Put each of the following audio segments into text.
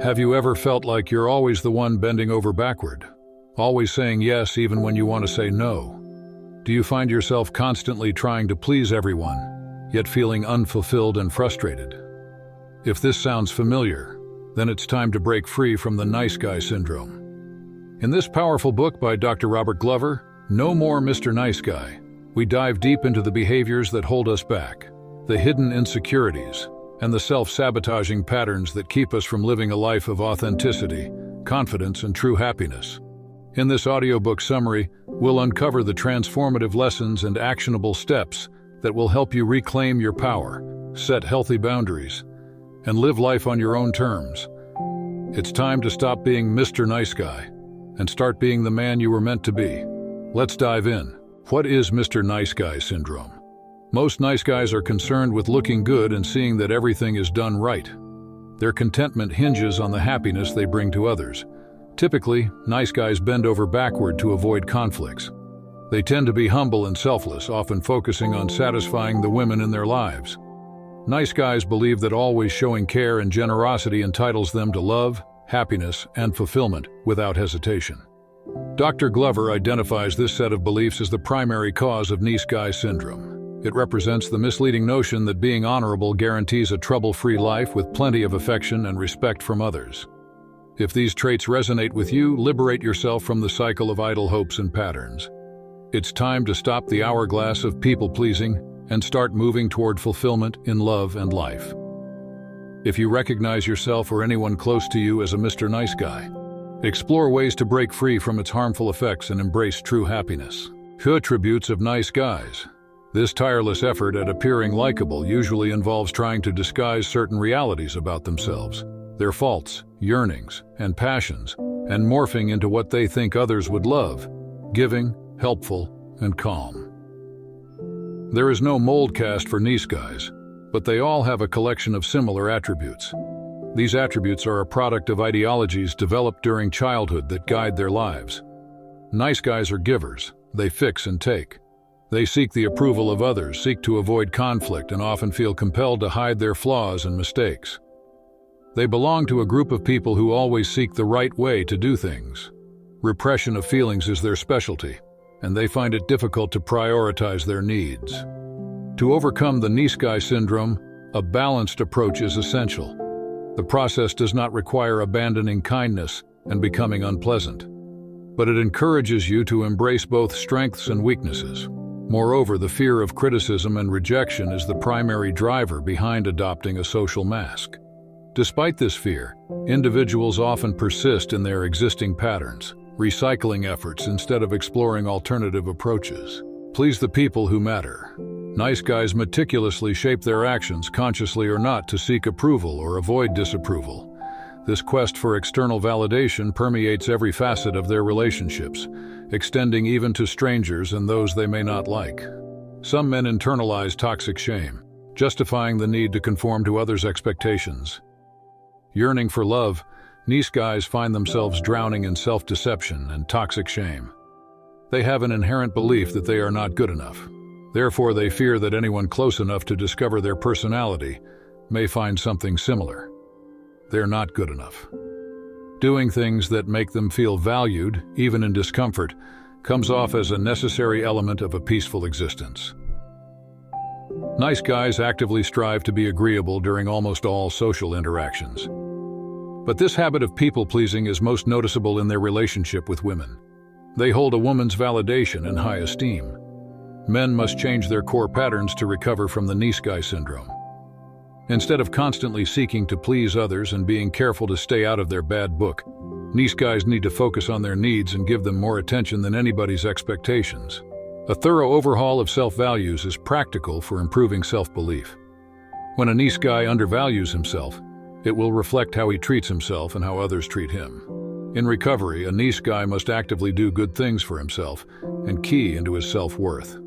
Have you ever felt like you're always the one bending over backward, always saying yes even when you want to say no? Do you find yourself constantly trying to please everyone, yet feeling unfulfilled and frustrated? If this sounds familiar, then it's time to break free from the nice guy syndrome. In this powerful book by Dr. Robert Glover, No More Mr. Nice Guy, we dive deep into the behaviors that hold us back, the hidden insecurities, and the self-sabotaging patterns that keep us from living a life of authenticity, confidence, and true happiness. In this audiobook summary, we'll uncover the transformative lessons and actionable steps that will help you reclaim your power, set healthy boundaries, and live life on your own terms. It's time to stop being Mr. Nice Guy and start being the man you were meant to be. Let's dive in. What is Mr. Nice Guy syndrome? Most nice guys are concerned with looking good and seeing that everything is done right. Their contentment hinges on the happiness they bring to others. Typically, nice guys bend over backward to avoid conflicts. They tend to be humble and selfless, often focusing on satisfying the women in their lives. Nice guys believe that always showing care and generosity entitles them to love, happiness, and fulfillment without hesitation. Dr. Glover identifies this set of beliefs as the primary cause of nice guy syndrome. It represents the misleading notion that being honorable guarantees a trouble-free life with plenty of affection and respect from others. If these traits resonate with you, liberate yourself from the cycle of idle hopes and patterns. It's time to stop the hourglass of people-pleasing and start moving toward fulfillment in love and life. If you recognize yourself or anyone close to you as a Mr. Nice Guy, explore ways to break free from its harmful effects and embrace true happiness. Attributes of nice guys. This tireless effort at appearing likable usually involves trying to disguise certain realities about themselves, their faults, yearnings, and passions, and morphing into what they think others would love: giving, helpful, and calm. There is no mold cast for nice guys, but they all have a collection of similar attributes. These attributes are a product of ideologies developed during childhood that guide their lives. Nice guys are givers. They fix and take. They seek the approval of others, seek to avoid conflict, and often feel compelled to hide their flaws and mistakes. They belong to a group of people who always seek the right way to do things. Repression of feelings is their specialty, and they find it difficult to prioritize their needs. To overcome the nice guy syndrome, a balanced approach is essential. The process does not require abandoning kindness and becoming unpleasant, but it encourages you to embrace both strengths and weaknesses. Moreover, the fear of criticism and rejection is the primary driver behind adopting a social mask. Despite this fear, individuals often persist in their existing patterns, recycling efforts instead of exploring alternative approaches. Please the people who matter. Nice guys meticulously shape their actions, consciously or not, to seek approval or avoid disapproval. This quest for external validation permeates every facet of their relationships, extending even to strangers and those they may not like. Some men internalize toxic shame, justifying the need to conform to others' expectations. Yearning for love, nice guys find themselves drowning in self-deception and toxic shame. They have an inherent belief that they are not good enough. Therefore, they fear that anyone close enough to discover their personality may find something similar. They're not good enough. Doing things that make them feel valued, even in discomfort, comes off as a necessary element of a peaceful existence. Nice guys actively strive to be agreeable during almost all social interactions. But this habit of people-pleasing is most noticeable in their relationship with women. They hold a woman's validation in high esteem. Men must change their core patterns to recover from the nice guy syndrome. Instead of constantly seeking to please others and being careful to stay out of their bad book, nice guys need to focus on their needs and give them more attention than anybody's expectations. A thorough overhaul of self-values is practical for improving self-belief. When a nice guy undervalues himself, it will reflect how he treats himself and how others treat him. In recovery, a nice guy must actively do good things for himself and key into his self-worth.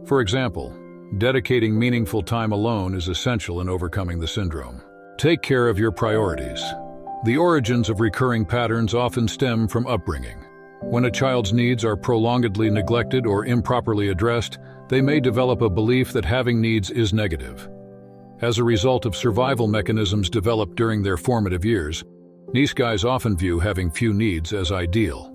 For example, dedicating meaningful time alone is essential in overcoming the syndrome. Take care of your priorities. The origins of recurring patterns often stem from upbringing. When a child's needs are prolongedly neglected or improperly addressed, they may develop a belief that having needs is negative. As a result of survival mechanisms developed during their formative years, Nice guys often view having few needs as ideal.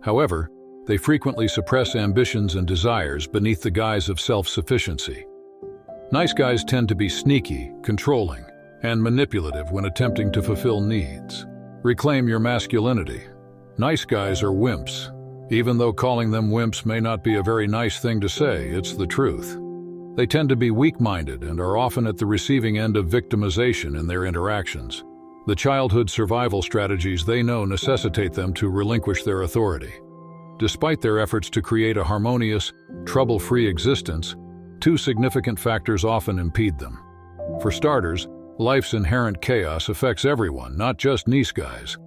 However, they frequently suppress ambitions and desires beneath the guise of self-sufficiency. Nice guys tend to be sneaky, controlling, and manipulative when attempting to fulfill needs. Reclaim your masculinity. Nice guys are wimps. Even though calling them wimps may not be a very nice thing to say, it's the truth. They tend to be weak-minded and are often at the receiving end of victimization in their interactions. The childhood survival strategies they know necessitate them to relinquish their authority. Despite their efforts to create a harmonious, trouble-free existence, two significant factors often impede them. For starters, life's inherent chaos affects everyone, not just nice guys,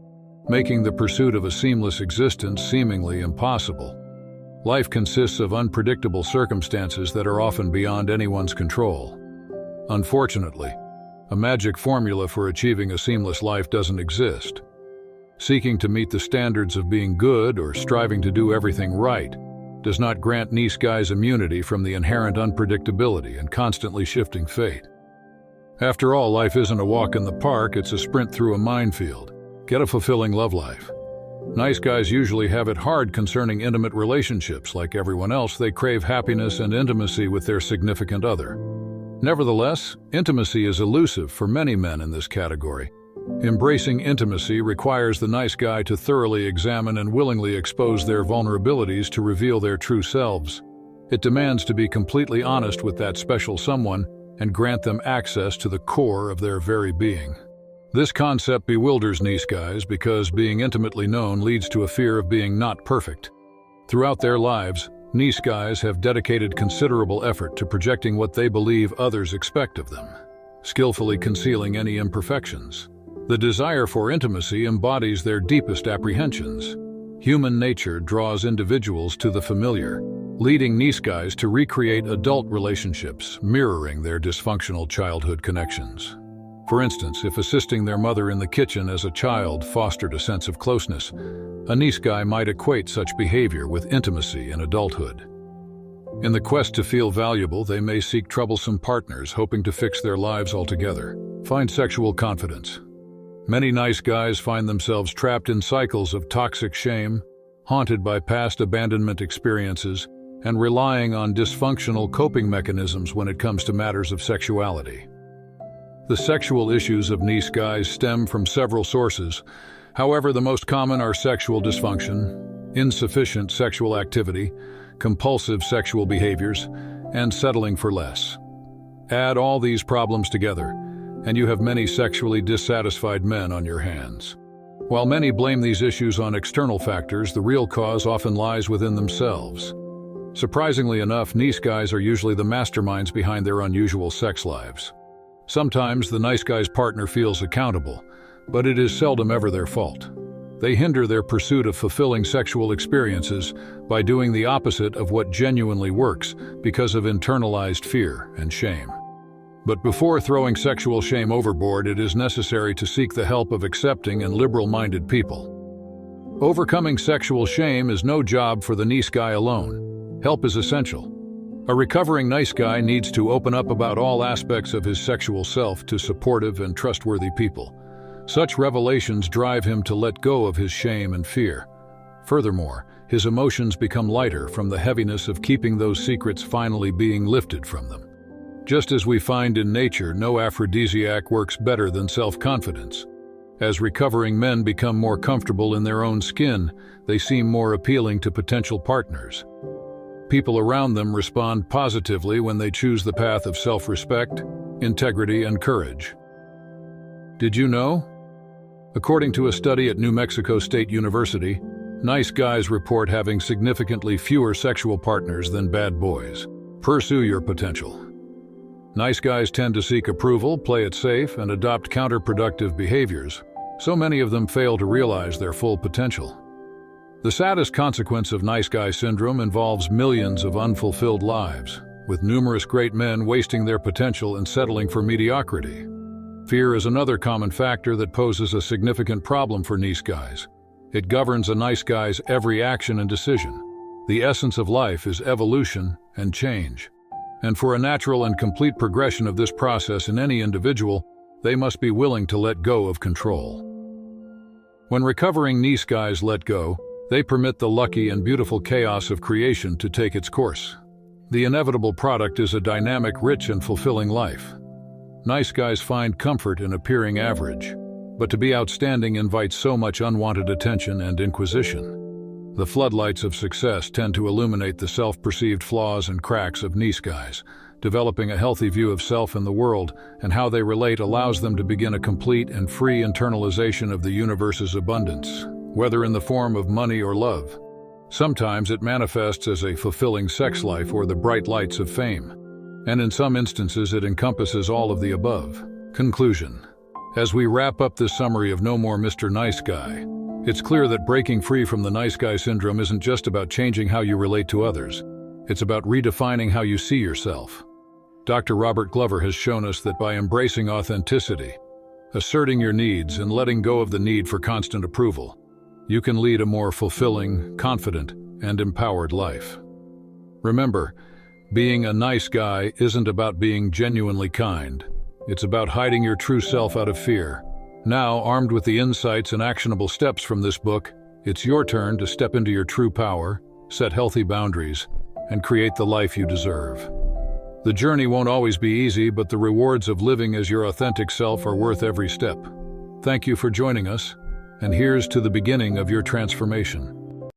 making the pursuit of a seamless existence seemingly impossible. Life consists of unpredictable circumstances that are often beyond anyone's control. Unfortunately, a magic formula for achieving a seamless life doesn't exist. Seeking to meet the standards of being good or striving to do everything right does not grant nice guys immunity from the inherent unpredictability and constantly shifting fate. After all, life isn't a walk in the park, it's a sprint through a minefield. Get a fulfilling love life. Nice guys usually have it hard concerning intimate relationships. Like everyone else, they crave happiness and intimacy with their significant other. Nevertheless, intimacy is elusive for many men in this category. Embracing intimacy requires the nice guy to thoroughly examine and willingly expose their vulnerabilities to reveal their true selves. It demands to be completely honest with that special someone and grant them access to the core of their very being. This concept bewilders nice guys because being intimately known leads to a fear of being not perfect. Throughout their lives, nice guys have dedicated considerable effort to projecting what they believe others expect of them, skillfully concealing any imperfections. The desire for intimacy embodies their deepest apprehensions. Human nature draws individuals to the familiar, leading nice guys to recreate adult relationships, mirroring their dysfunctional childhood connections. For instance, if assisting their mother in the kitchen as a child fostered a sense of closeness, a nice guy might equate such behavior with intimacy in adulthood. In the quest to feel valuable, they may seek troublesome partners, hoping to fix their lives altogether. Find sexual confidence. Many nice guys find themselves trapped in cycles of toxic shame, haunted by past abandonment experiences, and relying on dysfunctional coping mechanisms when it comes to matters of sexuality. The sexual issues of nice guys stem from several sources. However, the most common are sexual dysfunction, insufficient sexual activity, compulsive sexual behaviors, and settling for less. Add all these problems together, and you have many sexually dissatisfied men on your hands. While many blame these issues on external factors, the real cause often lies within themselves. Surprisingly enough, nice guys are usually the masterminds behind their unusual sex lives. Sometimes the nice guy's partner feels accountable, but it is seldom ever their fault. They hinder their pursuit of fulfilling sexual experiences by doing the opposite of what genuinely works because of internalized fear and shame. But before throwing sexual shame overboard, it is necessary to seek the help of accepting and liberal-minded people. Overcoming sexual shame is no job for the nice guy alone. Help is essential. A recovering nice guy needs to open up about all aspects of his sexual self to supportive and trustworthy people. Such revelations drive him to let go of his shame and fear. Furthermore, his emotions become lighter from the heaviness of keeping those secrets finally being lifted from them. Just as we find in nature, no aphrodisiac works better than self-confidence. As recovering men become more comfortable in their own skin, they seem more appealing to potential partners. People around them respond positively when they choose the path of self-respect, integrity, and courage. Did you know? According to a study at New Mexico State University, nice guys report having significantly fewer sexual partners than bad boys. Pursue your potential. Nice guys tend to seek approval, play it safe, and adopt counterproductive behaviors. So many of them fail to realize their full potential. The saddest consequence of nice guy syndrome involves millions of unfulfilled lives, with numerous great men wasting their potential and settling for mediocrity. Fear is another common factor that poses a significant problem for nice guys. It governs a nice guy's every action and decision. The essence of life is evolution and change. And for a natural and complete progression of this process in any individual, they must be willing to let go of control. When recovering nice guys let go, they permit the lucky and beautiful chaos of creation to take its course. The inevitable product is a dynamic, rich, and fulfilling life. Nice guys find comfort in appearing average, but to be outstanding invites so much unwanted attention and inquisition. The floodlights of success tend to illuminate the self-perceived flaws and cracks of nice guys. Developing a healthy view of self and the world and how they relate allows them to begin a complete and free internalization of the universe's abundance, whether in the form of money or love. Sometimes it manifests as a fulfilling sex life or the bright lights of fame, and in some instances it encompasses all of the above. Conclusion. As we wrap up this summary of No More Mr. Nice Guy, it's clear that breaking free from the nice guy syndrome isn't just about changing how you relate to others. It's about redefining how you see yourself. Dr. Robert Glover has shown us that by embracing authenticity, asserting your needs, and letting go of the need for constant approval, you can lead a more fulfilling, confident, and empowered life. Remember, being a nice guy isn't about being genuinely kind. It's about hiding your true self out of fear. Now, armed with the insights and actionable steps from this book, it's your turn to step into your true power, set healthy boundaries, and create the life you deserve. The journey won't always be easy, but the rewards of living as your authentic self are worth every step. Thank you for joining us, and here's to the beginning of your transformation.